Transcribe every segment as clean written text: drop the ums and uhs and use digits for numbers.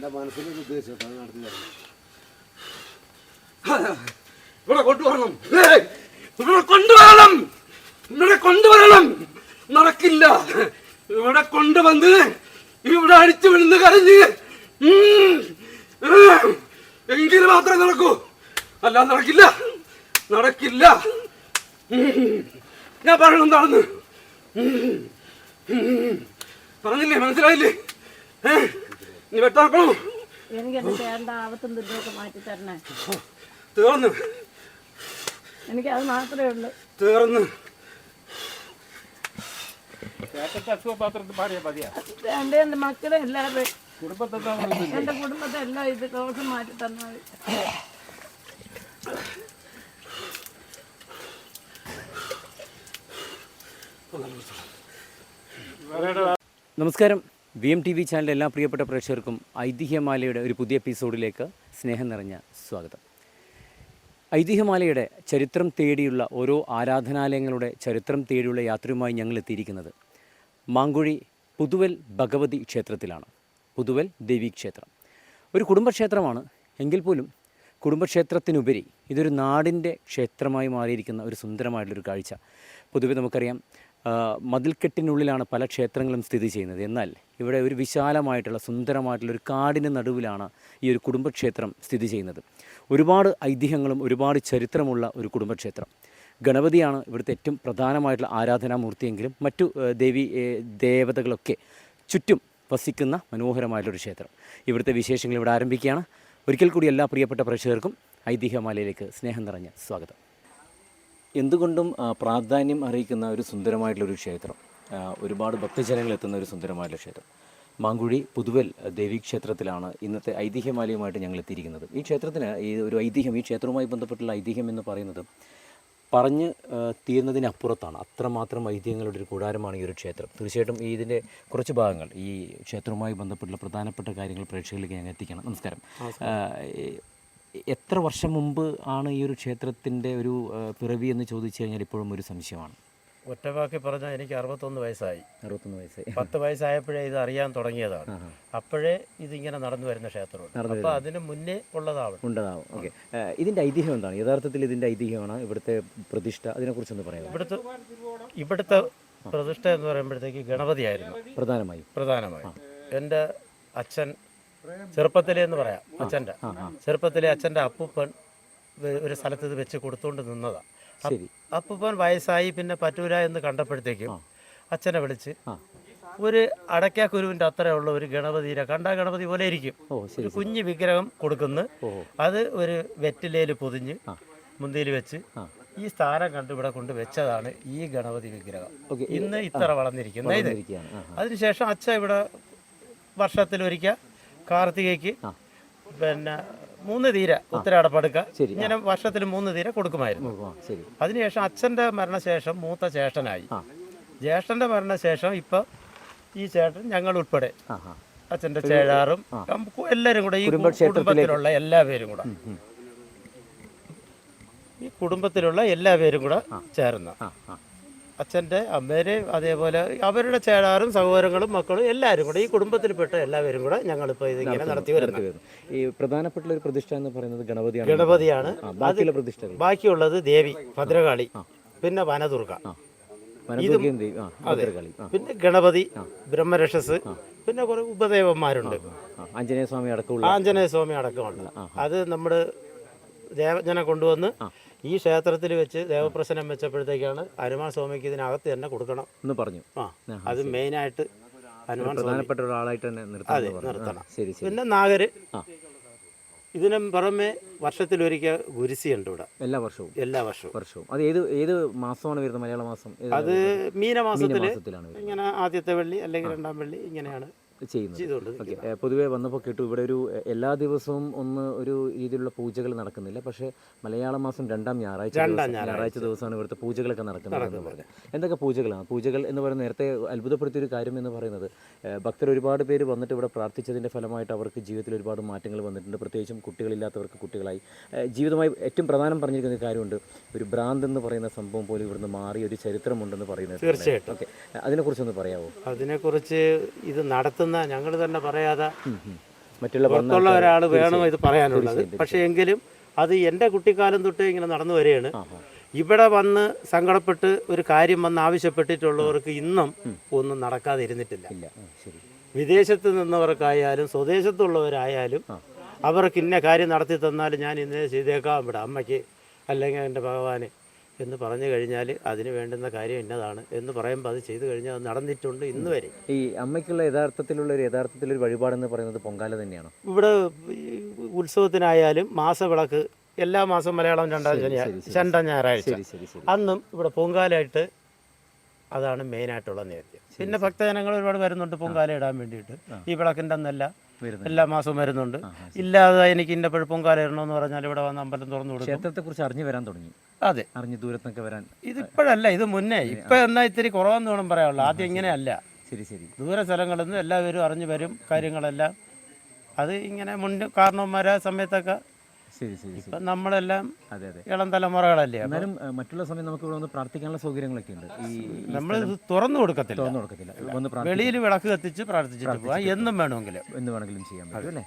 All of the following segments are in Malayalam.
എൻ്റെ മനസ്സിലൊരു ഉദ്ദേശം അത് നടത്തി തരണം. ഇവിടെ കൊണ്ടുവരണം, ഇവിടെ കൊണ്ടുവരണം, ഇവിടെ കൊണ്ടുവരണം. നടക്കില്ല. ഇവിടെ കൊണ്ടുവന്ന് ഇവിടെ അടിച്ചു വിழுന്ന് കരഞ്ഞ് എങ്കിൽ മാത്രമേ നടക്കൂ. അല്ലാതെ നടക്കില്ല, നടക്കില്ല. ഞാൻ പറയണെന്താണെന്ന് പറഞ്ഞില്ലേ? മനസ്സിലായില്ലേ? നീ വെട്ടാക്കണോ? എനിക്ക് ചേട്ടൻ്റെ ആപത്തും ദുരിതമൊക്കെ മാറ്റി തരണേ. തീർന്ന്, എനിക്കത് മാത്രമേ ഉള്ളൂ. തീർന്ന്. എൻ്റെ മക്കളെ എല്ലാവരും എൻ്റെ കുടുംബത്തെ എല്ലാം ഇത് ദോഷം മാറ്റി തന്നാൽ നമസ്കാരം. VMTV ചാനലിലെ എല്ലാ പ്രിയപ്പെട്ട പ്രേക്ഷകർക്കും ഐതിഹ്യമാലയുടെ ഒരു പുതിയ എപ്പിസോഡിലേക്ക് സ്നേഹം നിറഞ്ഞ സ്വാഗതം. ഐതിഹ്യമാലയുടെ ചരിത്രം തേടിയുള്ള ഓരോ ആരാധനാലയങ്ങളുടെ ചരിത്രം തേടിയുള്ള യാത്രയുമായി ഞങ്ങൾ എത്തിയിരിക്കുന്നത് മാങ്കുഴി പുതുവൽ ഭഗവതി ക്ഷേത്രത്തിലാണ്. പുതുവൽ ദേവീക്ഷേത്രം ഒരു കുടുംബക്ഷേത്രമാണ്. എങ്കിൽ പോലും കുടുംബക്ഷേത്രത്തിനുപരി ഇതൊരു നാടിൻ്റെ ക്ഷേത്രമായി മാറിയിരിക്കുന്ന ഒരു സുന്ദരമായിട്ടുള്ളൊരു കാഴ്ച. പൊതുവെ നമുക്കറിയാം, മതിൽക്കെട്ടിനുള്ളിലാണ് പല ക്ഷേത്രങ്ങളും സ്ഥിതി ചെയ്യുന്നത്. എന്നാൽ ഇവിടെ ഒരു വിശാലമായിട്ടുള്ള സുന്ദരമായിട്ടുള്ളൊരു കാടിന് നടുവിലാണ് ഈ ഒരു കുടുംബക്ഷേത്രം സ്ഥിതി ചെയ്യുന്നത്. ഒരുപാട് ഐതിഹ്യങ്ങളും ഒരുപാട് ചരിത്രമുള്ള ഒരു കുടുംബക്ഷേത്രം. ഗണപതിയാണ് ഇവിടുത്തെ ഏറ്റവും പ്രധാനമായിട്ടുള്ള ആരാധനാമൂർത്തിയെങ്കിലും മറ്റു ദേവതകളൊക്കെ ചുറ്റും വസിക്കുന്ന മനോഹരമായിട്ടുള്ളൊരു ക്ഷേത്രം. ഇവിടുത്തെ വിശേഷങ്ങൾ ഇവിടെ ആരംഭിക്കുകയാണ്. ഒരിക്കൽ കൂടി എല്ലാ പ്രിയപ്പെട്ട പ്രേക്ഷകർക്കും ഐതിഹ്യമാലയിലേക്ക് സ്നേഹം നിറഞ്ഞ സ്വാഗതം. എന്തുകൊണ്ടും പ്രാധാന്യം അറിയിക്കുന്ന ഒരു സുന്ദരമായിട്ടുള്ളൊരു ക്ഷേത്രം, ഒരുപാട് ഭക്തജനങ്ങൾ എത്തുന്ന ഒരു സുന്ദരമായിട്ടുള്ള ക്ഷേത്രം. മാങ്കുഴി പുതുവൽ ദേവീക്ഷേത്രത്തിലാണ് ഇന്നത്തെ ഐതിഹ്യമാലയുമായിട്ട് ഞങ്ങൾ എത്തിയിരിക്കുന്നത്. ഈ ക്ഷേത്രത്തിന് ഈ ഒരു ഐതിഹ്യം, ഈ ക്ഷേത്രവുമായി ബന്ധപ്പെട്ടുള്ള ഐതിഹ്യം എന്ന് പറയുന്നത് പറഞ്ഞ് തീരുന്നതിനപ്പുറത്താണ്. അത്രമാത്രം ഐതിഹ്യങ്ങളുടെ ഒരു കൂടാരമാണ് ഈ ഒരു ക്ഷേത്രം. തീർച്ചയായിട്ടും ഇതിൻ്റെ കുറച്ച് ഭാഗങ്ങൾ, ഈ ക്ഷേത്രവുമായി ബന്ധപ്പെട്ടുള്ള പ്രധാനപ്പെട്ട കാര്യങ്ങൾ പ്രേക്ഷകരിലേക്ക് ഞങ്ങൾ എത്തിക്കണം. നമസ്കാരം. എത്ര വർഷം മുമ്പ് ആണ് ഈ ഒരു ക്ഷേത്രത്തിൻ്റെ ഒരു പിറവി എന്ന് ചോദിച്ചു കഴിഞ്ഞാൽ ഇപ്പോഴും ഒരു സംശയമാണ്. ഒറ്റവാക്കി പറഞ്ഞാൽ എനിക്ക് 61 വയസ്സായി. 61 വയസ്സായി. 10 വയസ്സായപ്പോഴേ ഇത് അറിയാൻ തുടങ്ങിയതാണ്. അപ്പോഴേ ഇതിങ്ങനെ നടന്നു വരുന്ന ക്ഷേത്രമാണ്. അപ്പോൾ അതിന് മുന്നേ ഉണ്ടാവും. ഓക്കെ. ഇതിൻ്റെ ഐതിഹ്യം എന്താണ്? യഥാർത്ഥത്തിൽ ഇതിൻ്റെ ഐതിഹ്യമാണ് ഇവിടുത്തെ പ്രതിഷ്ഠ, അതിനെക്കുറിച്ചൊന്ന് പറയാം. ഇവിടുത്തെ പ്രതിഷ്ഠ എന്ന് പറയുമ്പോഴത്തേക്ക് ഗണപതിയായിരുന്നു പ്രധാനമായും. എൻ്റെ അച്ഛൻ ചെറുപ്പത്തിലേ എന്ന് പറയാം, ചെറുപ്പത്തിലെ അച്ഛൻ്റെ അപ്പൂപ്പൻ ഒരു സ്ഥലത്ത് ഇത് വെച്ച് കൊടുത്തുകൊണ്ട് നിന്നതാണ്. അപ്പൂപ്പൻ വയസ്സായി, പിന്നെ പറ്റൂല എന്ന് കണ്ടപ്പോഴത്തേക്കും അച്ഛനെ വിളിച്ച് ഒരു അടയ്ക്കാക്കുരുവിൻ്റെ അത്രയുള്ള ഒരു ഗണപതിയുടെ ഗണപതി പോലെ ഇരിക്കും ഒരു കുഞ്ഞു വിഗ്രഹം കൊടുക്കുന്നു. അത് ഒരു വെറ്റിലയിൽ പൊതിഞ്ഞ് മുന്തിയിൽ വെച്ച് ഈ സ്ഥാനം കണ്ട് ഇവിടെ കൊണ്ട് വെച്ചതാണ് ഈ ഗണപതി വിഗ്രഹം. ഇന്ന് ഇത്ര വളർന്നിരിക്കുന്നത് ഇത്. അതിനുശേഷം അച്ഛൻ ഇവിടെ വർഷത്തിലൊരിക്കൽ കാർത്തികയ്ക്ക് പിന്നെ 3 തീര ഉത്തരാടപ്പെടുക്ക ഇങ്ങനെ വർഷത്തിൽ 3 തീര കൊടുക്കുമായിരുന്നു. അതിനുശേഷം അച്ഛൻ്റെ മരണശേഷം മൂത്ത ചേഷ്ടനായി. ജ്യേഷ്ഠൻ്റെ മരണശേഷം ഇപ്പം ഈ ചേട്ടൻ ഞങ്ങൾ ഉൾപ്പെടെ അച്ഛൻ്റെ ചേഴാറും എല്ലാവരും കൂടെ, ഈ കുടുംബത്തിലുള്ള എല്ലാവരും കൂടെ, ഈ കുടുംബത്തിലുള്ള എല്ലാവരും കൂടെ ചേർന്ന അച്ഛൻ്റെ അമ്മേരെയും അതേപോലെ അവരുടെ ചേടാറും സഹോദരങ്ങളും മക്കളും എല്ലാവരും കൂടെ, ഈ കുടുംബത്തിൽപ്പെട്ട എല്ലാവരും കൂടെ ഞങ്ങളിപ്പോൾ ഇതിങ്ങനെ നടത്തി വരുന്നത്. ഈ പ്രധാനപ്പെട്ട ഒരു പ്രതിഷ്ഠ എന്ന് പറയുന്നത് ഗണപതിയാണ്. ബാക്കിയുള്ളത് ദേവി ഭദ്രകാളി, പിന്നെ വനദുർഗ, പിന്നെ ഗണപതി, ബ്രഹ്മരക്ഷസ്, പിന്നെ കുറെ ഉപദേവന്മാരുണ്ട്. ആഞ്ജനേയ സ്വാമി അടക്കമുണ്ട്. അത് നമ്മൾ ദേവജനം കൊണ്ടുവന്ന് ഈ ക്ഷേത്രത്തിൽ വെച്ച് ദേവപ്രശ്നം വെച്ചപ്പോഴത്തേക്കാണ് ഹനുമാൻ സ്വാമിക്ക് ഇതിനകത്ത് തന്നെ കൊടുക്കണം എന്ന് പറഞ്ഞു. അത് മെയിനായിട്ട് ഹനുമാൻ പ്രധാനപ്പെട്ട ഒരാളായിട്ട് തന്നെ നിർത്തണം. പിന്നെ നാഗര്, ഇതിനും പുറമെ വർഷത്തിലൊരിക്കൽ ഗുരുസിയുണ്ട് ഇവിടെ എല്ലാ വർഷവും. അത് ഏത് മാസമാണ് വരുന്നത്? മലയാള മാസം അത് മീനമാസത്തിലാണ്. ഇങ്ങനെ ആദ്യത്തെ വെള്ളി അല്ലെങ്കിൽ 2ാം വെള്ളി ഇങ്ങനെയാണ് ചെയ്യുന്നത്. പൊതുവെ വന്നപ്പോൾ കേട്ടു ഇവിടെ ഒരു എല്ലാ ദിവസവും ഒരു രീതിയിലുള്ള പൂജകൾ നടക്കുന്നില്ല, പക്ഷേ മലയാള മാസം 2ാം ഞായറാഴ്ച ദിവസമാണ് ഇവിടുത്തെ പൂജകളൊക്കെ നടക്കുന്നത്. എന്തൊക്കെ പൂജകൾ എന്ന് പറയുന്നത്? നേരത്തെ അത്ഭുതപ്പെടുത്തിയൊരു കാര്യം എന്ന് പറയുന്നത്, ഭക്തർ ഒരുപാട് പേര് വന്നിട്ട് ഇവിടെ പ്രാർത്ഥിച്ചതിൻ്റെ ഫലമായിട്ട് അവർക്ക് ജീവിതത്തിൽ ഒരുപാട് മാറ്റങ്ങൾ വന്നിട്ടുണ്ട്. പ്രത്യേകിച്ചും കുട്ടികളില്ലാത്തവർക്ക് കുട്ടികളായി. ജീവിതമായി ഏറ്റവും പ്രധാനം പറഞ്ഞിരിക്കുന്ന കാര്യമുണ്ട്, ഒരു ഭ്രാന്ത് എന്ന് പറയുന്ന സംഭവം പോലും ഇവിടുന്ന് മാറി ഒരു ചരിത്രമുണ്ടെന്ന് പറയുന്നത്. തീർച്ചയായിട്ടും. അതിനെക്കുറിച്ചൊന്ന് പറയാമോ? അതിനെക്കുറിച്ച് ഇത് നടത്തുന്ന ഞങ്ങൾ തന്നെ പറയാതെ പുറത്തുള്ള ഒരാൾ വേണം ഇത് പറയാനുള്ളത്. പക്ഷേ എങ്കിലും അത് എൻ്റെ കുട്ടിക്കാലം തൊട്ടേ ഇങ്ങനെ നടന്നു വരികയാണ്. ഇവിടെ വന്ന് സങ്കടപ്പെട്ട് ഒരു കാര്യം വന്ന് ആവശ്യപ്പെട്ടിട്ടുള്ളവർക്ക് ഇന്നും ഒന്നും നടക്കാതെ ഇരുന്നിട്ടില്ല. വിദേശത്ത് നിന്നവർക്കായാലും സ്വദേശത്തുള്ളവരായാലും അവർക്ക് ഇന്ന കാര്യം നടത്തി തന്നാൽ ഞാൻ ഇന്നേ ചെയ്തേക്കാം ഇവിടെ അമ്മയ്ക്ക് അല്ലെങ്കിൽ എൻ്റെ ഭഗവാന് എന്ന് പറഞ്ഞു കഴിഞ്ഞാൽ അതിന് വേണ്ടുന്ന കാര്യം ഇന്നതാണ് എന്ന് പറയുമ്പോൾ അത് ചെയ്തു കഴിഞ്ഞാൽ അത് നടന്നിട്ടുണ്ട് ഇന്ന് വരെ. ഈ അമ്മയ്ക്കുള്ള യഥാർത്ഥത്തിലൊരു വഴിപാടെന്ന് പറയുന്നത് പൊങ്കാല തന്നെയാണോ? ഇവിടെ ഉത്സവത്തിനായാലും മാസവിളക്ക് എല്ലാ മാസം മലയാളം രണ്ടാം ഞായറാഴ്ച അന്നും ഇവിടെ പൊങ്കാലായിട്ട് അതാണ് മെയിനായിട്ടുള്ള നേദ്യം. പിന്നെ ഭക്തജനങ്ങൾ ഒരുപാട് വരുന്നുണ്ട് പൊങ്കാല ഇടാൻ വേണ്ടിയിട്ട്. ഈ വിളക്കിൻ്റെ അന്നല്ല എല്ലാ മാസവും വരുന്നുണ്ട്. ഇല്ലാതെ എനിക്ക് ഇന്നപ്പോഴും പൊങ്കാല ഇടണമെന്ന് പറഞ്ഞാൽ ഇവിടെ വന്ന് അമ്പലം തുറന്നു കൊടുക്കും. ക്ഷേത്രത്തെക്കുറിച്ച് അറിഞ്ഞു വരാൻ തുടങ്ങി. അതെ, അറിഞ്ഞ് ദൂരത്തൊക്കെ വരാൻ. ഇതിപ്പോഴല്ല, ഇത് മുന്നേ. ഇപ്പം എന്നാൽ ഇത്തിരി കുറവെന്ന് വേണം പറയാനുള്ളൂ. ആദ്യം ഇങ്ങനെയല്ല. ദൂര സ്ഥലങ്ങളിൽ നിന്ന് എല്ലാവരും അറിഞ്ഞു വരും കാര്യങ്ങളെല്ലാം. അത് ഇങ്ങനെ മുന്നേ കാരണവന്മാരെ സമയത്തൊക്കെ ഇപ്പം നമ്മളെല്ലാം ഇളം തലമുറകളല്ലേ. എന്നാലും മറ്റുള്ള സമയം നമുക്ക് ഇവിടെ ഒന്ന് പ്രാർത്ഥിക്കാനുള്ള സൗകര്യങ്ങളൊക്കെ ഉണ്ട്. നമ്മൾ ഇത് തുറന്നു കൊടുക്കത്തില്ല. വെളിയിൽ വിളക്ക് കത്തിച്ച് പ്രാർത്ഥിച്ചിട്ട് പോവാം. എന്നും വേണമെങ്കിലും ചെയ്യാൻ പറ്റും അല്ലേ?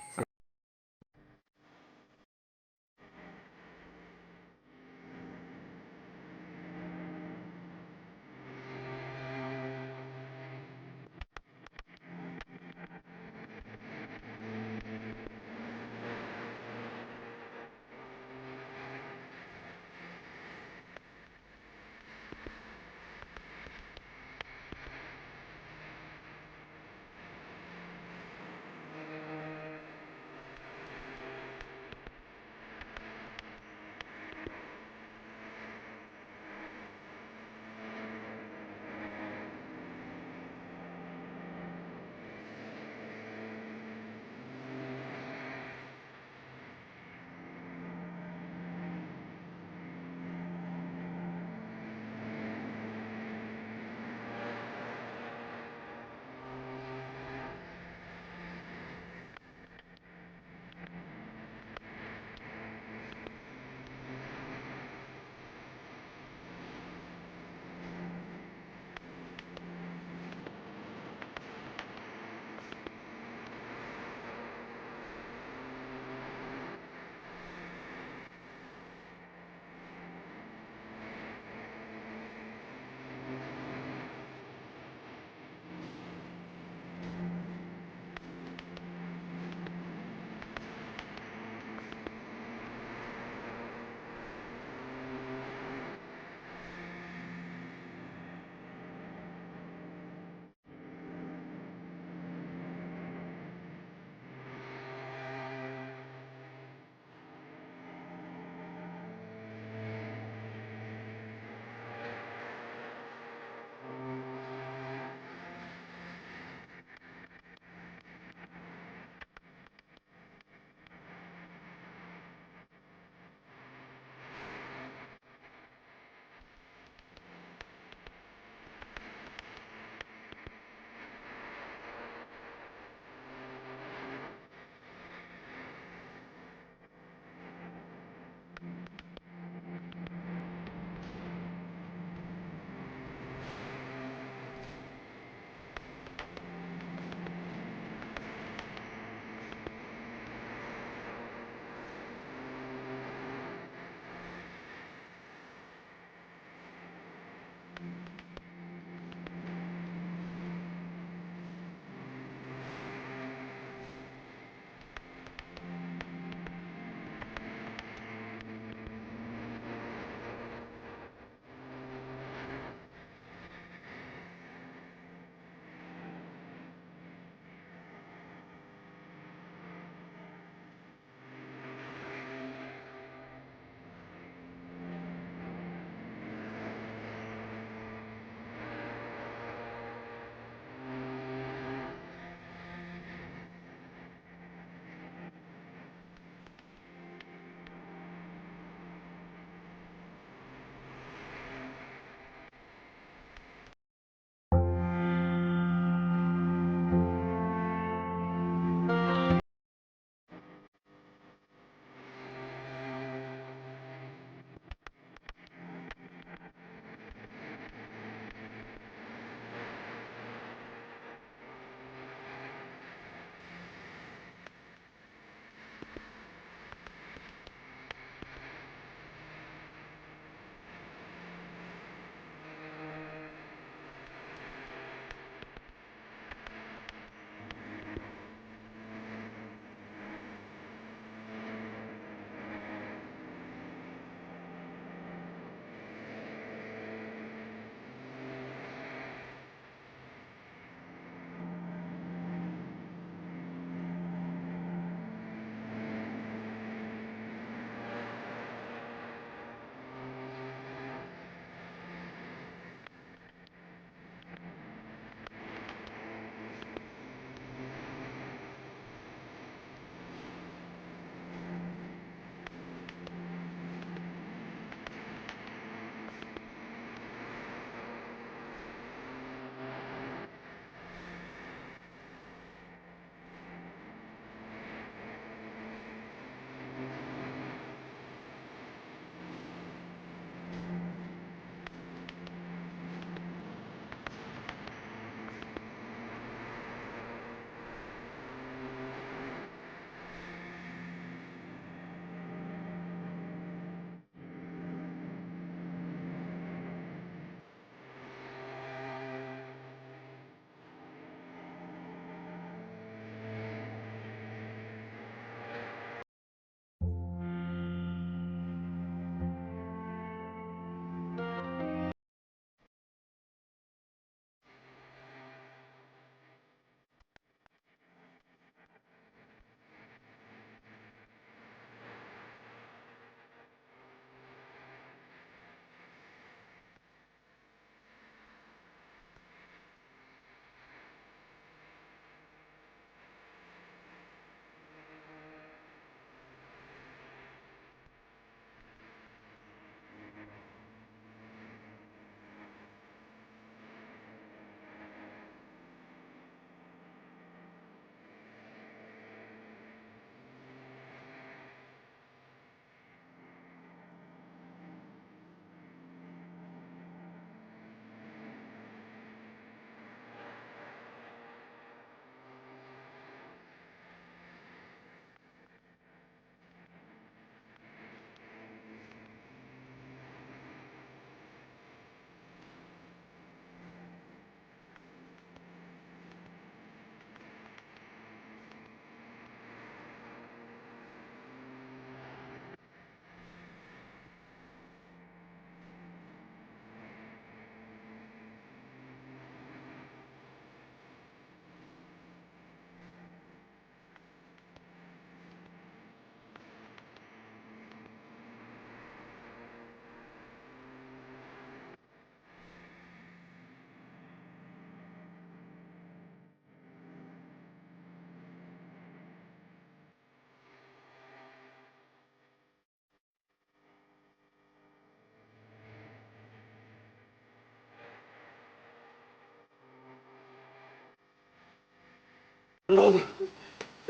ഉണ്ടോ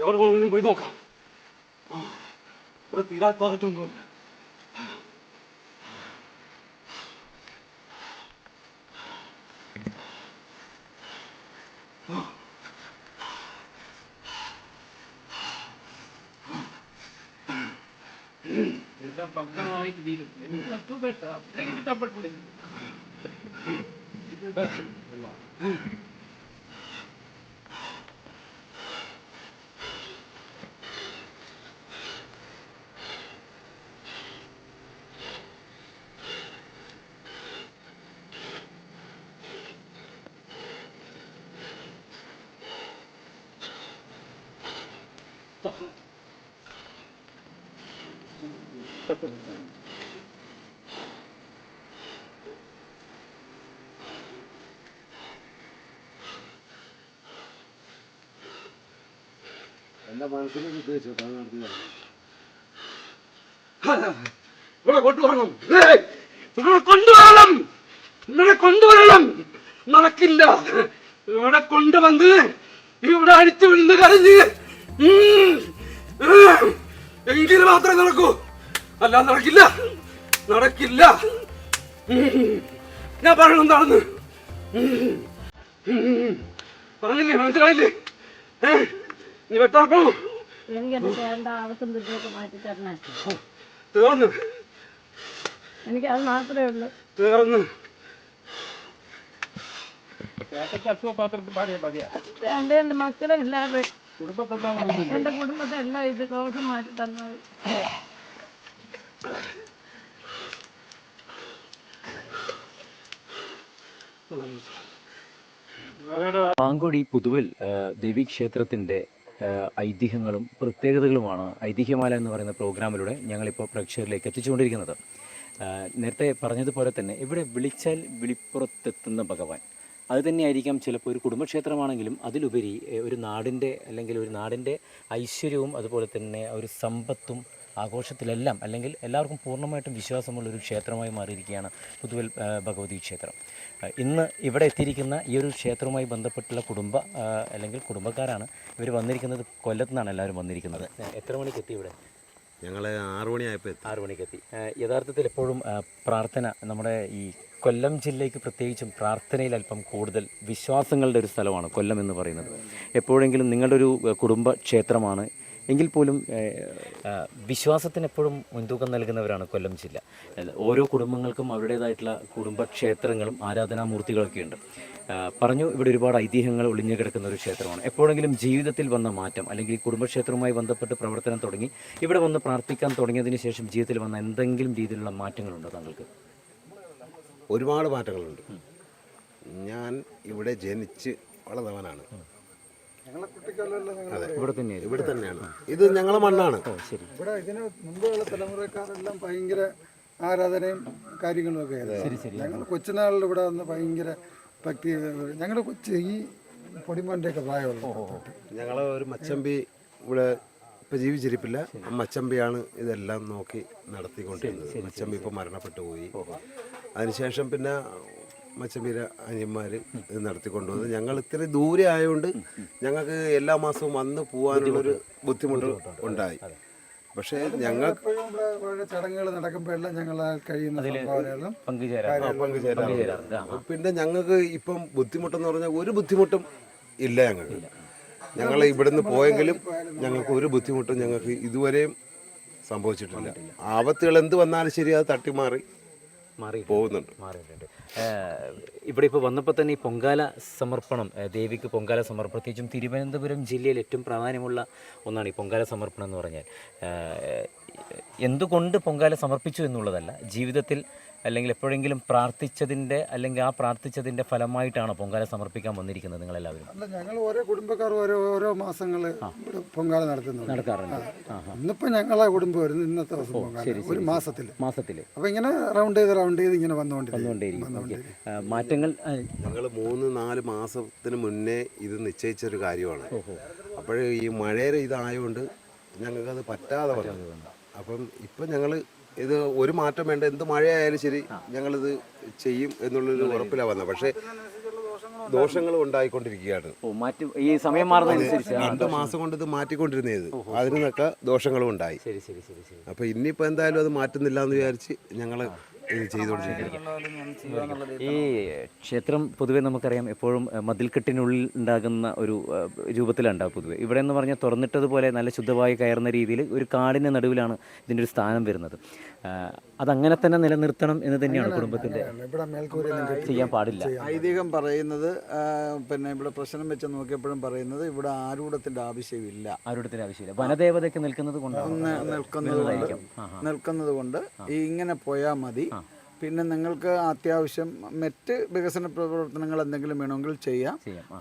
എവിടെ പോകണമെങ്കിലും പോയി നോക്കാം. ഇവിടെ തീരാത്തൊന്നുമില്ല. എൻ്റെ മനസ്സിലൊരു ഉദ്ദേശം അതാണ് നടത്തിയതാണ്. ഇവിടെ കൊണ്ടുവരണം. ഇവിടെ കൊണ്ടുവരണം. ഇവിടെ കൊണ്ടുവരണം. നടക്കില്ല. ഇവിടെ കൊണ്ടുവന്ന് ഇവിടെ അടിച്ചു വീണ് കരഞ്ഞ് എങ്കിലും മാത്രമേ നടക്കൂ. അല്ലാതെ നടക്കില്ല. നടക്കില്ല. ഞാൻ പറയണം എന്താണെന്ന് പറഞ്ഞില്ലേ? മനസ്സിലായില്ലേ? നീ വെട്ടാക്കണോ? എനിക്ക് എന്റെ ചേട്ടൻ്റെ ആവശ്യം തിരിച്ചൊക്കെ മാറ്റി തരണേ. തീർന്നു. എനിക്ക് അത് മാത്രമേ ഉള്ളൂ. തീർന്നു. എന്റെ എന്റെ മക്കളെ എല്ലാവരും എന്റെ കുടുംബത്തെ എല്ലാം ഇത് ദോഷം മാറ്റി തന്നത്. പാങ്കൊടി പുതുവൽ ദേവീക്ഷേത്രത്തിൻ്റെ ഐതിഹ്യങ്ങളും പ്രത്യേകതകളുമാണ് ഐതിഹ്യമാല എന്ന് പറയുന്ന പ്രോഗ്രാമിലൂടെ ഞങ്ങളിപ്പോൾ പ്രേക്ഷകരിലേക്ക് എത്തിച്ചുകൊണ്ടിരിക്കുന്നത്. നേരത്തെ പറഞ്ഞതുപോലെ തന്നെ ഇവിടെ വിളിച്ചാൽ വിളിപ്പുറത്തെത്തുന്ന ഭഗവാൻ അത് തന്നെയായിരിക്കാം ചിലപ്പോൾ ഒരു കുടുംബക്ഷേത്രമാണെങ്കിലും അതിലുപരി ഒരു നാടിൻ്റെ അല്ലെങ്കിൽ ഒരു നാടിൻ്റെ ഐശ്വര്യവും അതുപോലെ തന്നെ ഒരു സമ്പത്തും ആഘോഷത്തിലെല്ലാം അല്ലെങ്കിൽ എല്ലാവർക്കും പൂർണ്ണമായിട്ടും വിശ്വാസമുള്ളൊരു ക്ഷേത്രമായി മാറിയിരിക്കുകയാണ് പുതുവൽ ഭഗവതി ക്ഷേത്രം. ഇന്ന് ഇവിടെ എത്തിയിരിക്കുന്ന ഈ ഒരു ക്ഷേത്രവുമായി ബന്ധപ്പെട്ടുള്ള അല്ലെങ്കിൽ കുടുംബക്കാരാണ് ഇവർ വന്നിരിക്കുന്നത്. കൊല്ലത്തു നിന്നാണ് എല്ലാവരും വന്നിരിക്കുന്നത്. എത്ര മണിക്ക് എത്തി ഇവിടെ? ഞങ്ങൾ 6 മണിയായപ്പോൾ 6 മണിക്ക് എത്തി. യഥാർത്ഥത്തിൽ എപ്പോഴും പ്രാർത്ഥന നമ്മുടെ ഈ കൊല്ലം ജില്ലയ്ക്ക് പ്രത്യേകിച്ചും പ്രാർത്ഥനയിൽ അല്പം കൂടുതൽ വിശ്വാസങ്ങളുടെ ഒരു സ്ഥലമാണ് കൊല്ലം എന്ന് പറയുന്നത്. എപ്പോഴെങ്കിലും നിങ്ങളുടെ ഒരു കുടുംബ ക്ഷേത്രമാണ് എങ്കിൽ പോലും വിശ്വാസത്തിന് എപ്പോഴും മുൻതൂക്കം നൽകുന്നവരാണ് കൊല്ലം ജില്ല. ഓരോ കുടുംബങ്ങൾക്കും അവരുടേതായിട്ടുള്ള കുടുംബക്ഷേത്രങ്ങളും ആരാധനാമൂർത്തികളൊക്കെ ഉണ്ട്. പറഞ്ഞു ഇവിടെ ഒരുപാട് ഐതിഹ്യങ്ങൾ ഒളിഞ്ഞു കിടക്കുന്ന ഒരു ക്ഷേത്രമാണ്. എപ്പോഴെങ്കിലും ജീവിതത്തിൽ വന്ന മാറ്റം അല്ലെങ്കിൽ കുടുംബക്ഷേത്രവുമായി ബന്ധപ്പെട്ട് പ്രവർത്തനം തുടങ്ങി ഇവിടെ വന്ന് പ്രാർത്ഥിക്കാൻ തുടങ്ങിയതിന് ശേഷം ജീവിതത്തിൽ വന്ന എന്തെങ്കിലും രീതിയിലുള്ള മാറ്റങ്ങളുണ്ടോ താങ്കൾക്ക്? ഒരുപാട് മാറ്റങ്ങളുണ്ട്. ഞാൻ ഇവിടെ ജനിച്ച് വളർന്നവനാണ്. ഇവിടെ തന്നെയാണ്. ഇത് ഞങ്ങളെ മണ്ണാണ്. ഇവിടെ ഇതിന് മുമ്പുള്ള തലമുറക്കാരെല്ലാം ഭയങ്കര ആരാധനയും കാര്യങ്ങളും ഒക്കെ ആയിരുന്നു. ഞങ്ങൾ കൊച്ചുനാളിൽ ഇവിടെ വന്ന് ഭയങ്കര ഭക്തി. ഞങ്ങളുടെ ഈ പൊടിമോൻ്റെയൊക്കെ പ്രായമുള്ള ഞങ്ങളെ ഒരു മച്ചമ്പി ഇവിടെ ഇപ്പം ജീവിച്ചിരിപ്പില്ല. മച്ചമ്പിയാണ് ഇതെല്ലാം നോക്കി നടത്തിക്കൊണ്ടിരുന്നത്. മച്ചമ്പി ഇപ്പം മരണപ്പെട്ടു പോയി. അതിനുശേഷം പിന്നെ മച്ചമ്പീര അനിയന്മാർ ഇത് നടത്തിക്കൊണ്ടുവന്നത്. ഞങ്ങൾ ഇത്തിരി ദൂരെ ആയതുകൊണ്ട് ഞങ്ങൾക്ക് എല്ലാ മാസവും വന്ന് പോകാനുള്ളൊരു ബുദ്ധിമുട്ട് ഉണ്ടായി. പക്ഷേ ഞങ്ങൾക്ക് ചടങ്ങുകൾ നടക്കുമ്പോഴെല്ലാം ഞങ്ങൾ കഴിയുന്ന പങ്കുചേരാം. പിന്നെ ഞങ്ങൾക്ക് ഇപ്പം ബുദ്ധിമുട്ടെന്ന് പറഞ്ഞാൽ ഒരു ബുദ്ധിമുട്ടും ഇല്ല. ഞങ്ങൾ ഇവിടുന്ന് പോയെങ്കിലും ഞങ്ങൾക്ക് ഒരു ബുദ്ധിമുട്ടും ഞങ്ങൾക്ക് ഇതുവരെയും സംഭവിച്ചിട്ടില്ല. ആപത്തുകൾ എന്ത് വന്നാലും ശരി അത് തട്ടിമാറി പോകുന്നുണ്ട്. ഇവിടെ ഇപ്പോൾ വന്നപ്പോൾ തന്നെ ഈ പൊങ്കാല സമർപ്പണം, ദേവിക്ക് പൊങ്കാല സമർപ്പണം, പ്രത്യേകിച്ചും തിരുവനന്തപുരം ജില്ലയിൽ ഏറ്റവും പ്രാധാന്യമുള്ള ഒന്നാണ് ഈ പൊങ്കാല സമർപ്പണം എന്ന് പറഞ്ഞാൽ. എന്തുകൊണ്ട് പൊങ്കാല സമർപ്പിച്ചു എന്നുള്ളതല്ല, ജീവിതത്തിൽ അല്ലെങ്കിൽ എപ്പോഴെങ്കിലും പ്രാർത്ഥിച്ചതിൻ്റെ അല്ലെങ്കിൽ ആ പ്രാർത്ഥിച്ചതിൻ്റെ ഫലമായിട്ടാണോ പൊങ്കാല സമർപ്പിക്കാൻ വന്നിരിക്കുന്നത് നിങ്ങളെല്ലാവരും? അല്ല, ഞങ്ങൾ ഓരോ കുടുംബക്കാർ ഓരോ മാസങ്ങൾ ഇവിടെ പൊങ്കാല നടക്കാറുണ്ട്. ഇന്നിപ്പോൾ ഞങ്ങളെ കുടുംബം വരുന്നു ഇന്നത്തെ ദിവസം പൊങ്കാല ഒരു മാസത്തിൽ. അപ്പോൾ ഇങ്ങനെ റൗണ്ട് ചെയ്ത് ഇങ്ങനെ വന്നുകൊണ്ടിരിക്കും. മാറ്റങ്ങൾ ഞങ്ങൾ 3-4 മാസത്തിന് മുന്നേ ഇത് നിശ്ചയിച്ചൊരു കാര്യമാണ്. അപ്പോൾ ഈ മഴയുടെ ഇതായതുകൊണ്ട് ഞങ്ങൾക്കത് പറ്റാതെ വന്നു. അപ്പം ഇപ്പം ഞങ്ങൾ ഇത് ഒരു മാറ്റം വേണ്ട, എന്ത് മഴയായാലും ശരി ഞങ്ങളിത് ചെയ്യും എന്നുള്ളൊരു ഉറപ്പിലാണ് വന്നത്. പക്ഷേ ദോഷങ്ങളും ഉണ്ടായിക്കൊണ്ടിരിക്കുകയാണ്. മാറ്റി ഈ സമയം മാറുന്നതനുസരിച്ച് 2 മാസം കൊണ്ട് ഇത് മാറ്റിക്കൊണ്ടിരുന്നത്, അതിനൊക്കെ ദോഷങ്ങളും ഉണ്ടായി. ശരി ശരി ശരി ശരി. അപ്പോൾ ഇനിയിപ്പോൾ എന്തായാലും അത് മാറ്റുന്നില്ല എന്ന് വിചാരിച്ച് ഞങ്ങൾ ഇത് ചെയ്തുകൊണ്ടിരിക്കുകയാണ്. ഈ ക്ഷേത്രം പൊതുവെ നമുക്കറിയാം എപ്പോഴും മതിൽക്കെട്ടിനുള്ളിൽ ഉണ്ടാകുന്ന ഒരു രൂപത്തിലുണ്ടാവും പൊതുവെ. ഇവിടെ എന്ന് പറഞ്ഞാൽ തുറന്നിട്ടതുപോലെ നല്ല ശുദ്ധമായി കയറുന്ന രീതിയിൽ ഒരു കാടിൻ്റെ നടുവിലാണ് ഇതിൻ്റെ ഒരു സ്ഥാനം വരുന്നത്. അതങ്ങനെ തന്നെ നിലനിർത്തണം എന്ന് തന്നെയാണ് കുടുംബത്തിൻ്റെ. ഇവിടെ മേൽക്കൂരയൊന്നും ചെയ്യാൻ പാടില്ല. ഐതിഹ്യം പറയുന്നത് പിന്നെ ഇവിടെ പ്രശ്നം വെച്ച് നോക്കിയപ്പോഴും പറയുന്നത് ഇവിടെ ആരൂഢത്തിൻ്റെ ആവശ്യമില്ല. ആരൂഢത്തിൻ്റെ ആവശ്യമില്ല. വനദേവതയൊക്കെ നിൽക്കുന്നത് കൊണ്ടാണ് നിൽക്കുന്നത് കൊണ്ട് ഇങ്ങനെ പോയാൽ മതി. പിന്നെ നിങ്ങൾക്ക് അത്യാവശ്യം മറ്റ് വികസന പ്രവർത്തനങ്ങൾ എന്തെങ്കിലും വേണമെങ്കിൽ ചെയ്യാം.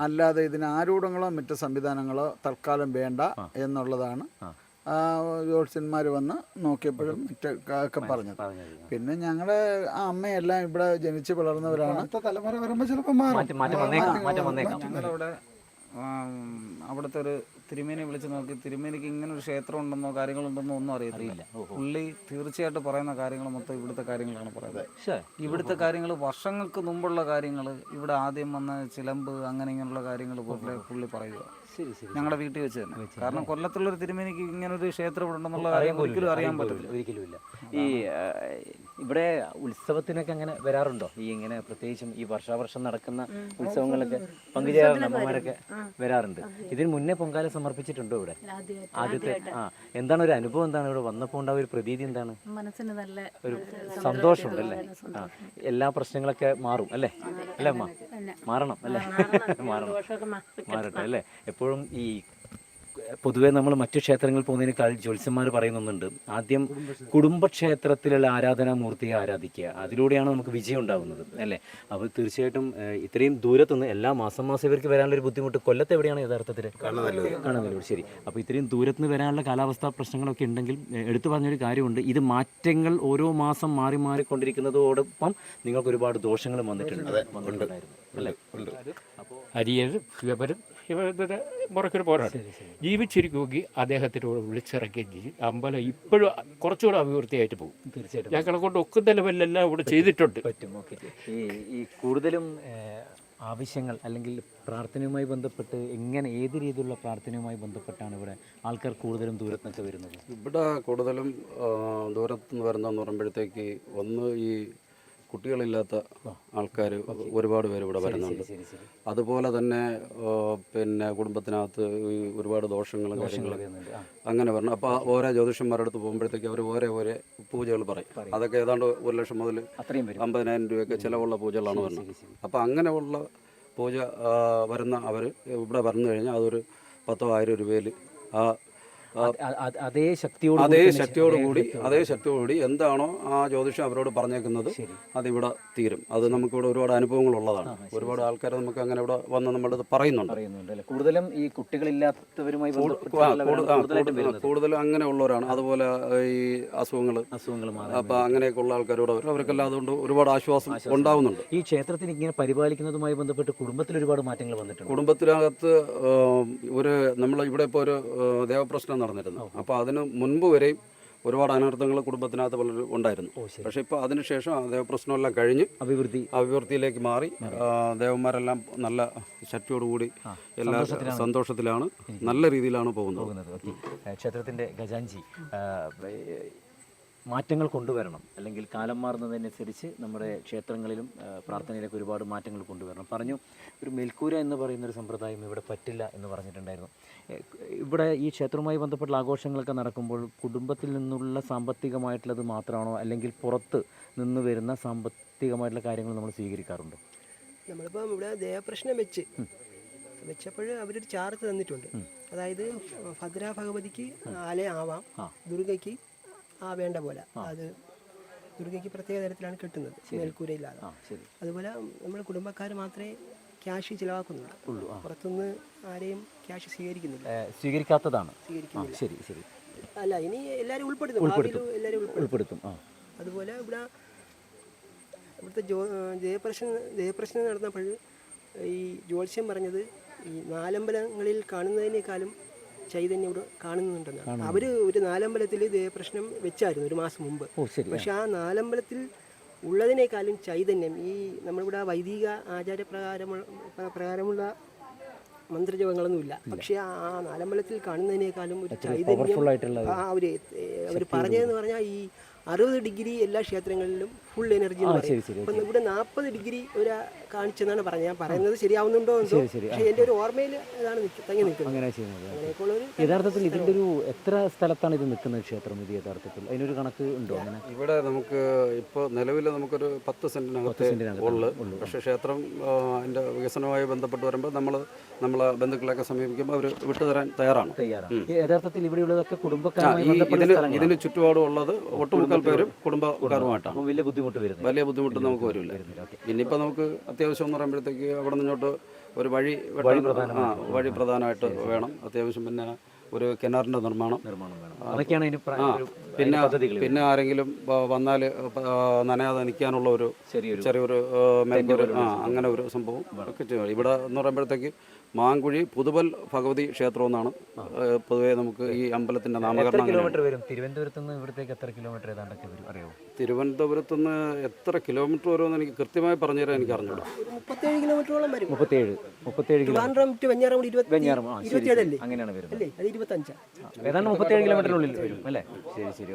അല്ലാതെ ഇതിന് ആരൂഢങ്ങളോ മറ്റ് സംവിധാനങ്ങളോ തൽക്കാലം വേണ്ട എന്നുള്ളതാണ് ജ്യോത്സ്യന്മാർ വന്ന് നോക്കിയപ്പോഴും മറ്റൊക്കെ പറഞ്ഞത്. പിന്നെ ഞങ്ങളുടെ അമ്മയെല്ലാം ഇവിടെ ജനിച്ച് വളർന്നവരാണ്. തലമുറ വരുമ്പോൾ ചിലപ്പോൾ മാറും. ഞങ്ങളവിടെ അവിടുത്തെ ഒരു തിരുമേനി വിളിച്ച് നോക്കി, തിരുമേനിക്ക് ഇങ്ങനെ ഒരു ക്ഷേത്രം ഉണ്ടെന്നോ കാര്യങ്ങളുണ്ടെന്നോ ഒന്നും അറിയത്തില്ല. പുള്ളി തീർച്ചയായിട്ടും പറയുന്ന കാര്യങ്ങൾ മൊത്തം ഇവിടുത്തെ കാര്യങ്ങളാണ് പറയുന്നത്. ഇവിടുത്തെ കാര്യങ്ങൾ വർഷങ്ങൾക്ക് മുമ്പുള്ള കാര്യങ്ങൾ, ഇവിടെ ആദ്യം വന്ന ചിലമ്പ് അങ്ങനെ ഇങ്ങനെയുള്ള കാര്യങ്ങൾ പുള്ളി പറയുക ഞങ്ങളുടെ വീട്ടിൽ വെച്ച് തന്നെ. കാരണം കൊല്ലത്തുള്ളൊരു തിരുമേനിക്ക് ഇങ്ങനെ ഒരു ക്ഷേത്രം ഇവിടെ ഉണ്ടെന്നുള്ള കാര്യം ഒരിക്കലും അറിയാൻ പറ്റില്ല. ഒരിക്കലുമില്ല. ഈ ഇവിടെ ഉത്സവത്തിനൊക്കെ അങ്ങനെ വരാറുണ്ടോ? ഈ ഇങ്ങനെ പ്രത്യേകിച്ചും ഈ വർഷാവർഷം നടക്കുന്ന ഉത്സവങ്ങളൊക്കെ പങ്കുചേരാറുണ്ട്, അമ്മമാരൊക്കെ വരാറുണ്ട്. ഇതിന് മുന്നേ പൊങ്കാല സമർപ്പിച്ചിട്ടുണ്ടോ ഇവിടെ? ആദ്യത്തെ എന്താണ് ഒരു അനുഭവം? എന്താണ് ഇവിടെ വന്നപ്പോൾ ഉണ്ടാവുക ഒരു പ്രതീതി? എന്താണ്? മനസ്സിന് നല്ല ഒരു സന്തോഷമുണ്ടല്ലേ? എല്ലാ പ്രശ്നങ്ങളൊക്കെ മാറും അല്ലേ? അല്ലേ അമ്മ? മാറണം അല്ലേ? മാറട്ടെ അല്ലേ? എപ്പോഴും ഈ പൊതുവെ നമ്മൾ മറ്റു ക്ഷേത്രങ്ങളിൽ പോകുന്നതിനേക്കാൾ ജ്യോത്സ്യന്മാർ പറയുന്നുണ്ട്, ആദ്യം കുടുംബക്ഷേത്രത്തിലുള്ള ആരാധനാമൂർത്തിയെ ആരാധിക്കുക, അതിലൂടെയാണ് നമുക്ക് വിജയം ഉണ്ടാകുന്നത് അല്ലേ? അപ്പോൾ തീർച്ചയായിട്ടും ഇത്രയും ദൂരത്തുനിന്ന് എല്ലാ മാസം ഇവർക്ക് വരാനുള്ളൊരു ബുദ്ധിമുട്ട്. കൊല്ലത്ത് എവിടെയാണ് യഥാർത്ഥത്തിൽ? കാണുന്നല്ലോ. ശരി. അപ്പോൾ ഇത്രയും ദൂരത്തുനിന്ന് വരാനുള്ള കാലാവസ്ഥാ പ്രശ്നങ്ങളൊക്കെ ഉണ്ടെങ്കിൽ എടുത്തു പറഞ്ഞൊരു കാര്യമുണ്ട്, ഇത് മാറ്റങ്ങൾ ഓരോ മാസം മാറിക്കൊണ്ടിരിക്കുന്നതോടൊപ്പം നിങ്ങൾക്ക് ഒരുപാട് ദോഷങ്ങളും വന്നിട്ടുണ്ടായിരുന്നു അല്ലേ? അരിയരും ശിവപരും ഇവരുടെ മുറക്കൊരു പോരാട്ടം ജീവിച്ചിരിക്കുമെങ്കിൽ അദ്ദേഹത്തിനോട് വിളിച്ചിറക്കുകയും ചെയ്യും. അമ്പലം ഇപ്പോഴും കുറച്ചുകൂടെ അഭിവൃദ്ധിയായിട്ട് പോകും. തീർച്ചയായിട്ടും ഞങ്ങളെ കൊണ്ട് ഒക്കുന്ന ലെവലിലെല്ലാം ഇവിടെ ചെയ്തിട്ടുണ്ട്. പറ്റും. ഓക്കെ. ഈ കൂടുതലും ആവശ്യങ്ങൾ അല്ലെങ്കിൽ പ്രാർത്ഥനയുമായി ബന്ധപ്പെട്ട് ഏത് രീതിയിലുള്ള പ്രാർത്ഥനയുമായി ബന്ധപ്പെട്ടാണ് ഇവിടെ ആൾക്കാർ കൂടുതലും ദൂരത്തുനിന്നൊക്കെ വരുന്നത്? ഇവിടെ കൂടുതലും ദൂരത്തുനിന്ന് വരുന്നതെന്ന് പറയുമ്പോഴത്തേക്ക് ഒന്ന് ഈ കുട്ടികളില്ലാത്ത ആൾക്കാർ ഒരുപാട് പേര് ഇവിടെ വരുന്നുണ്ട്. അതുപോലെ തന്നെ പിന്നെ കുടുംബത്തിനകത്ത് ഈ ഒരുപാട് ദോഷങ്ങളും കാര്യങ്ങളൊക്കെ അങ്ങനെ വരണം. അപ്പോൾ ഓരോ ജ്യോതിഷന്മാരുടെ അടുത്ത് പോകുമ്പോഴത്തേക്ക് അവർ ഓരോ പൂജകൾ പറയും. അതൊക്കെ ഏതാണ്ട് 1 ലക്ഷം മുതൽ 50,000 രൂപയൊക്കെ ചിലവുള്ള പൂജകളാണ് വരുന്നത്. അപ്പോൾ അങ്ങനെയുള്ള പൂജ വരുന്ന അവർ ഇവിടെ വന്നു കഴിഞ്ഞാൽ അതൊരു 10,000 രൂപയിൽ അതേ ശക്തിയോടുകൂടി എന്താണോ ആ ജ്യോതിഷം അവരോട് പറഞ്ഞേക്കുന്നത് അതിവിടെ തീരും. അത് നമുക്കിവിടെ ഒരുപാട് അനുഭവങ്ങളുള്ളതാണ്. ഒരുപാട് ആൾക്കാർ നമുക്ക് അങ്ങനെ ഇവിടെ വന്ന് നമ്മളത് പറയുന്നുണ്ട്. കൂടുതലും ഈ കുട്ടികളില്ലാത്തവരുമായി കൂടുതലും അങ്ങനെയുള്ളവരാണ്. അതുപോലെ ഈ അസുഖങ്ങൾ അപ്പം അങ്ങനെയൊക്കെ ഉള്ള ആൾക്കാരോട് അവർക്കെല്ലാം അതുകൊണ്ട് ഒരുപാട് ആശ്വാസം ഉണ്ടാവുന്നുണ്ട്. ഈ ക്ഷേത്രത്തിന് ഇങ്ങനെ പരിപാലിക്കുന്നതുമായി ബന്ധപ്പെട്ട് കുടുംബത്തിൽ ഒരുപാട് മാറ്റങ്ങൾ വന്നിട്ടുണ്ട്. കുടുംബത്തിനകത്ത് നമ്മൾ ഇവിടെ ഇപ്പോൾ ഒരു ദേവപ്രശ്നം നടന്നിരുന്നു. അപ്പോൾ അതിന് മുൻപ് വരെയും ഒരുപാട് അനർത്ഥങ്ങൾ കുടുംബത്തിനകത്ത് പലരും ഉണ്ടായിരുന്നു. പക്ഷേ ഇപ്പോൾ അതിനുശേഷം ദേവപ്രശ്നമെല്ലാം കഴിഞ്ഞ് അഭിവൃദ്ധിയിലേക്ക് മാറി ദേവന്മാരെല്ലാം നല്ല ശക്തിയോടുകൂടി എല്ലാ സന്തോഷത്തിലാണ്, നല്ല രീതിയിലാണ് പോകുന്നത്. ക്ഷേത്രത്തിൻ്റെ ഖജാൻജി മാറ്റങ്ങൾ കൊണ്ടുവരണം, അല്ലെങ്കിൽ കാലം മാറുന്നതനുസരിച്ച് നമ്മുടെ ക്ഷേത്രങ്ങളിലും പ്രാർത്ഥനയിലൊക്കെ ഒരുപാട് മാറ്റങ്ങൾ കൊണ്ടുവരണം. പറഞ്ഞു ഒരു മേൽക്കൂര എന്ന് പറയുന്നൊരു സമ്പ്രദായം ഇവിടെ പറ്റില്ല എന്ന് പറഞ്ഞിട്ടുണ്ടായിരുന്നു. ഇവിടെ ഈ ക്ഷേത്രവുമായി ബന്ധപ്പെട്ട ആഘോഷങ്ങളൊക്കെ നടക്കുമ്പോൾ കുടുംബത്തിൽ നിന്നുള്ള സാമ്പത്തികമായിട്ടുള്ളത് മാത്രമാണോ, അല്ലെങ്കിൽ പുറത്ത് നിന്ന് വരുന്ന സാമ്പത്തികമായിട്ടുള്ള കാര്യങ്ങൾ നമ്മൾ സ്വീകരിക്കാറുണ്ടോ? നമ്മളിപ്പം ഇവിടെ ദേവപ്രശ്നം വെച്ചപ്പോൾ അവരൊരു ചാർത്ത് തന്നിട്ടുണ്ട്. അതായത് ഭദ്ര ഭഗവതിക്ക് ആലയം ആവാം, ദുർഗയ്ക്ക് വേണ്ട പോലെ അത് ദുർഗയ്ക്ക് പ്രത്യേക തരത്തിലാണ് കിട്ടുന്നത്, മേൽക്കൂരയില്ലാതെ. അതുപോലെ നമ്മൾ കുടുംബക്കാർ മാത്രമേ ക്യാഷ് ചിലവാക്കുന്നുള്ളൂ, പുറത്തുനിന്ന് ആരെയും ക്യാഷ് സ്വീകരിക്കാത്തതാണ്. ശരി ശരി. അല്ല, ഇനി എല്ലാവരും ഉൾപ്പെടുത്തും. അതുപോലെ ഇവിടുത്തെ ജയപ്രശ്നം നടന്നപ്പോൾ ഈ ജ്യോത്സ്യം പറഞ്ഞത് ഈ 4 അമ്പലങ്ങളിൽ കാണുന്നതിനേക്കാളും ചൈതന്യം ഇവിടെ കാണുന്നുണ്ടെന്നാണ്. അവർ ഒരു 4 അമ്പലത്തിൽ ദേവപ്രശ്നം വെച്ചായിരുന്നു ഒരു മാസം മുമ്പ്. പക്ഷെ ആ 4 അമ്പലത്തിൽ ഉള്ളതിനേക്കാളും ചൈതന്യം ഈ നമ്മളിവിടെ വൈദിക പ്രകാരമുള്ള മന്ത്രജപങ്ങളൊന്നുമില്ല. പക്ഷേ ആ നാലമ്പലത്തിൽ കാണുന്നതിനേക്കാളും ഒരു ചൈതന്യം അവർ പറഞ്ഞതെന്ന് പറഞ്ഞാൽ ഈ 60 ഡിഗ്രി എല്ലാ ക്ഷേത്രങ്ങളിലും ഫുൾ എനർജി എന്ന് പറയും. അപ്പം ഇവിടെ 40 ഡിഗ്രി ഒരു കാണിച്ചെന്നാണ് പറഞ്ഞത്. ഞാൻ പറയുന്നത് ശരിയാവുന്നുണ്ടോ എന്തോ, പക്ഷേ എൻ്റെ ഒരു ഓർമ്മയിൽ അതാണ് തങ്ങി നിൽക്കുന്നത്. യഥാർത്ഥത്തിൽ ഇതിൻ്റെ ഒരു എത്ര സ്ഥലത്താണ് ഇത് നിൽക്കുന്ന ക്ഷേത്രം ഇത് യഥാർത്ഥത്തിൽ അതിനൊരു കണക്ക് ഉണ്ടോ? അങ്ങനെ ഇവിടെ നമുക്ക് ഇപ്പോൾ നിലവിൽ നമുക്കൊരു 10 സെൻറ്റിനകത്തേ ഉള്ളു. പക്ഷേ ക്ഷേത്രം അതിൻ്റെ വികസനവുമായി ബന്ധപ്പെട്ട് വരുമ്പോൾ നമ്മളെ ബന്ധുക്കളെയൊക്കെ സമീപിക്കുമ്പോൾ അവർ വിട്ടുതരാൻ തയ്യാറാണ്. യഥാർത്ഥത്തിൽ ഇവിടെയുള്ളതൊക്കെ കുടുംബക്കാരുമായി ഇതിന് ചുറ്റുപാടും ഉള്ളത് ഒട്ടുമുക്കാൽ പേരും കുടുംബക്കാരുമായിട്ടാണ്. വലിയ ബുദ്ധിമുട്ട് നമുക്ക് വരില്ല. ഇനിയിപ്പോൾ നമുക്ക് അത്യാവശ്യം എന്ന് പറയുമ്പോഴത്തേക്ക് അവിടെ നിന്നോട്ട് ഒരു വഴി പ്രധാനമായിട്ട് വേണം. അത്യാവശ്യം പിന്നെ ഒരു കിണറിൻ്റെ നിർമ്മാണം പിന്നെ ആരെങ്കിലും വന്നാൽ നനയാതെ നിൽക്കാനുള്ള ഒരു ചെറിയൊരു മേൽക്കൂര അങ്ങനെ ഒരു സംഭവം ഒക്കെ ചെയ്യും. ഇവിടെ എന്ന് പറയുമ്പോഴത്തേക്ക് മാങ്കുഴി പുതുവൽ ഭഗവതി ക്ഷേത്രം എന്നാണ് പൊതുവേ നമുക്ക് ഈ അമ്പലത്തിന്റെ നാമകരണം. തിരുവനന്തപുരത്ത് നിന്ന് എത്ര കിലോമീറ്റർ വരുമെന്ന് എനിക്ക് കൃത്യമായി പറഞ്ഞുതരാൻ എനിക്ക് അറിഞ്ഞൂടാ. 37 കിലോമീറ്ററോളം വരും. 37 അങ്ങനെയാണ് വരുന്നത്. ഏതാണ്ട് 37 കിലോമീറ്ററിനുള്ളിൽ വരും അല്ലേ? ശരി.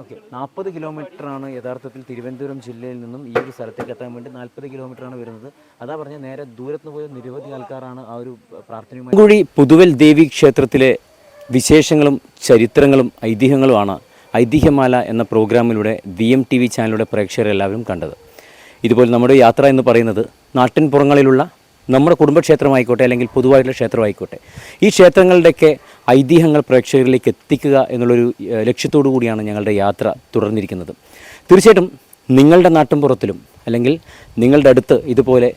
ഓക്കെ 40 കിലോമീറ്ററാണ് യഥാർത്ഥത്തിൽ തിരുവനന്തപുരം ജില്ലയിൽ നിന്നും ഈ ഒരു സ്ഥലത്തേക്ക് എത്താൻ വേണ്ടി 40 കിലോമീറ്ററാണ് വരുന്നത്. അതാ പറഞ്ഞ നേരെ ദൂരത്ത് പോയ നിരവധി ആൾക്കാരാണ് ആ ഒരു പ്രാർത്ഥനയുമായി. മാങ്കുഴി പുതുവൽ ദേവി ക്ഷേത്രത്തിലെ വിശേഷങ്ങളും ചരിത്രങ്ങളും ഐതിഹ്യങ്ങളുമാണ് ഐതിഹ്യമാല എന്ന പ്രോഗ്രാമിലൂടെ VMTV ചാനലിലൂടെ പ്രേക്ഷകരെല്ലാവരും കണ്ടത്. ഇതുപോലെ നമ്മുടെ യാത്ര എന്ന് പറയുന്നത് നാട്ടിൻപുറങ്ങളിലുള്ള നമ്മുടെ കുടുംബക്ഷേത്രമായിക്കോട്ടെ അല്ലെങ്കിൽ പൊതുവായിട്ടുള്ള ക്ഷേത്രമായിക്കോട്ടെ ഈ ക്ഷേത്രങ്ങളുടെയൊക്കെ ഐതിഹ്യങ്ങൾ പ്രേക്ഷകരിലേക്ക് എത്തിക്കുക എന്നുള്ളൊരു ലക്ഷ്യത്തോടു കൂടിയാണ് ഞങ്ങളുടെ യാത്ര തുടർന്നിരിക്കുന്നത്. തീർച്ചയായിട്ടും നിങ്ങളുടെ നാട്ടിൻപുറത്തിലും അല്ലെങ്കിൽ നിങ്ങളുടെ അടുത്ത് ഇതുപോലെ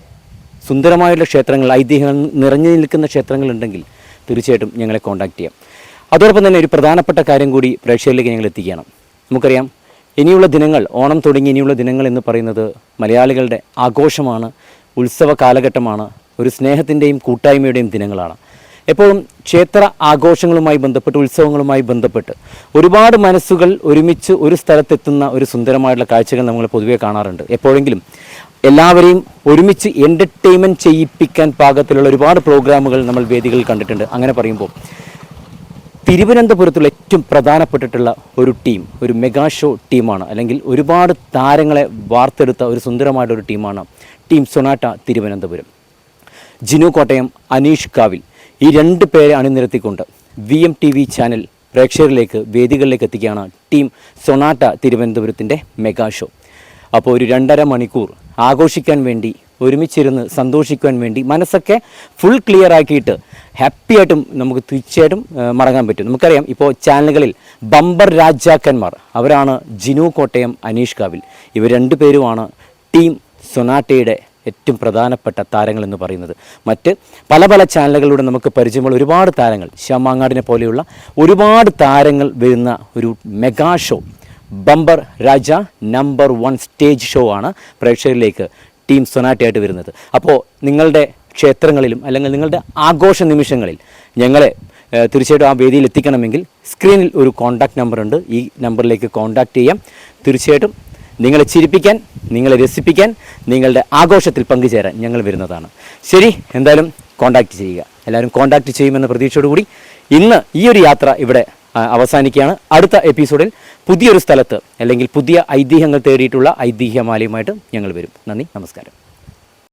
സുന്ദരമായുള്ള ക്ഷേത്രങ്ങൾ ഐതിഹ്യങ്ങൾ നിറഞ്ഞു നിൽക്കുന്ന ക്ഷേത്രങ്ങളുണ്ടെങ്കിൽ തീർച്ചയായിട്ടും ഞങ്ങളെ കോൺടാക്റ്റ് ചെയ്യാം. അതോടൊപ്പം തന്നെ ഒരു പ്രധാനപ്പെട്ട കാര്യം കൂടി പ്രേക്ഷകരിലേക്ക് ഞങ്ങൾ എത്തിക്കണം. നമുക്കറിയാം ഇനിയുള്ള ദിനങ്ങൾ, ഓണം തുടങ്ങി ഇനിയുള്ള ദിനങ്ങൾ എന്ന് പറയുന്നത് മലയാളികളുടെ ആഘോഷമാണ്, ഉത്സവ കാലഘട്ടമാണ്, ഒരു സ്നേഹത്തിൻ്റെയും കൂട്ടായ്മയുടെയും ദിനങ്ങളാണ്. എപ്പോഴും ക്ഷേത്ര ആഘോഷങ്ങളുമായി ബന്ധപ്പെട്ട് ഉത്സവങ്ങളുമായി ബന്ധപ്പെട്ട് ഒരുപാട് മനസ്സുകൾ ഒരുമിച്ച് ഒരു സ്ഥലത്തെത്തുന്ന ഒരു സുന്ദരമായിട്ടുള്ള കാഴ്ചകൾ നമ്മൾ പൊതുവെ കാണാറുണ്ട്. എപ്പോഴെങ്കിലും എല്ലാവരെയും ഒരുമിച്ച് എൻ്റർടൈൻമെൻറ്റ് ചെയ്യിപ്പിക്കാൻ പാകത്തിലുള്ള ഒരുപാട് പ്രോഗ്രാമുകൾ നമ്മൾ വേദികളിൽ കണ്ടിട്ടുണ്ട്. അങ്ങനെ പറയുമ്പോൾ തിരുവനന്തപുരത്തുള്ള ഏറ്റവും പ്രധാനപ്പെട്ടിട്ടുള്ള ഒരു ടീം, ഒരു മെഗാ ഷോ ടീമാണ്, അല്ലെങ്കിൽ ഒരുപാട് താരങ്ങളെ വാർത്തെടുത്ത ഒരു സുന്ദരമായിട്ടൊരു ടീമാണ് ടീം സൊനാറ്റ തിരുവനന്തപുരം. ജിനു കോട്ടയം, അനീഷ് കാവിൽ, ഈ 2 പേരെ അണിനിരത്തിക്കൊണ്ട് VMTV ചാനൽ പ്രേക്ഷകരിലേക്ക് വേദികളിലേക്ക് എത്തിക്കുകയാണ് ടീം സൊനാറ്റ തിരുവനന്തപുരത്തിൻ്റെ മെഗാ ഷോ. അപ്പോൾ ഒരു 2.5 മണിക്കൂർ ആഘോഷിക്കാൻ വേണ്ടി, ഒരുമിച്ചിരുന്ന് സന്തോഷിക്കാൻ വേണ്ടി, മനസ്സൊക്കെ ഫുൾ ക്ലിയർ ആക്കിയിട്ട് ഹാപ്പിയായിട്ടും നമുക്ക് തീർച്ചയായിട്ടും മടങ്ങാൻ പറ്റും. നമുക്കറിയാം ഇപ്പോൾ ചാനലുകളിൽ ബമ്പർ രാജാക്കന്മാർ അവരാണ് ജിനു കോട്ടയം, അനീഷ് കാവിൽ. ഇവർ 2 പേരുമാണ് ടീം സൊനാറ്റയുടെ ഏറ്റവും പ്രധാനപ്പെട്ട താരങ്ങൾ എന്ന് പറയുന്നത്. മറ്റ് പല ചാനലുകളിലൂടെ നമുക്ക് പരിചയമുള്ള ഒരുപാട് താരങ്ങൾ, ശ്യാമാങ്ങാടിനെ പോലെയുള്ള ഒരുപാട് താരങ്ങൾ വരുന്ന ഒരു മെഗാ ഷോ, ബമ്പർ രാജ നമ്പർ 1 സ്റ്റേജ് ഷോ ആണ് പ്രേക്ഷകരിലേക്ക് ടീം സൊനാറ്റയായിട്ട് വരുന്നത്. അപ്പോൾ നിങ്ങളുടെ ക്ഷേത്രങ്ങളിലും അല്ലെങ്കിൽ നിങ്ങളുടെ ആഘോഷ നിമിഷങ്ങളിൽ ഞങ്ങളെ തീർച്ചയായിട്ടും ആ വേദിയിൽ എത്തിക്കണമെങ്കിൽ സ്ക്രീനിൽ ഒരു കോൺടാക്റ്റ് നമ്പർ ഉണ്ട്. ഈ നമ്പറിലേക്ക് കോൺടാക്റ്റ് ചെയ്യാം. തീർച്ചയായിട്ടും നിങ്ങളെ ചിരിപ്പിക്കാൻ, നിങ്ങളെ രസിപ്പിക്കാൻ, നിങ്ങളുടെ ആഘോഷത്തിൽ പങ്കുചേരാൻ ഞങ്ങൾ വരുന്നതാണ്. ശരി, എന്തായാലും കോൺടാക്റ്റ് ചെയ്യുക. എല്ലാവരും കോൺടാക്റ്റ് ചെയ്യുമെന്ന പ്രതീക്ഷയോടുകൂടി ഇന്ന് ഈ ഒരു യാത്ര ഇവിടെ അവസാനിക്കുകയാണ്. അടുത്ത എപ്പിസോഡിൽ പുതിയൊരു സ്ഥലത്ത് അല്ലെങ്കിൽ പുതിയ ഐതിഹ്യങ്ങൾ തേടിയിട്ടുള്ള ഐതിഹ്യമാലയുമായിട്ട് ഞങ്ങൾ വരും. നന്ദി, നമസ്കാരം.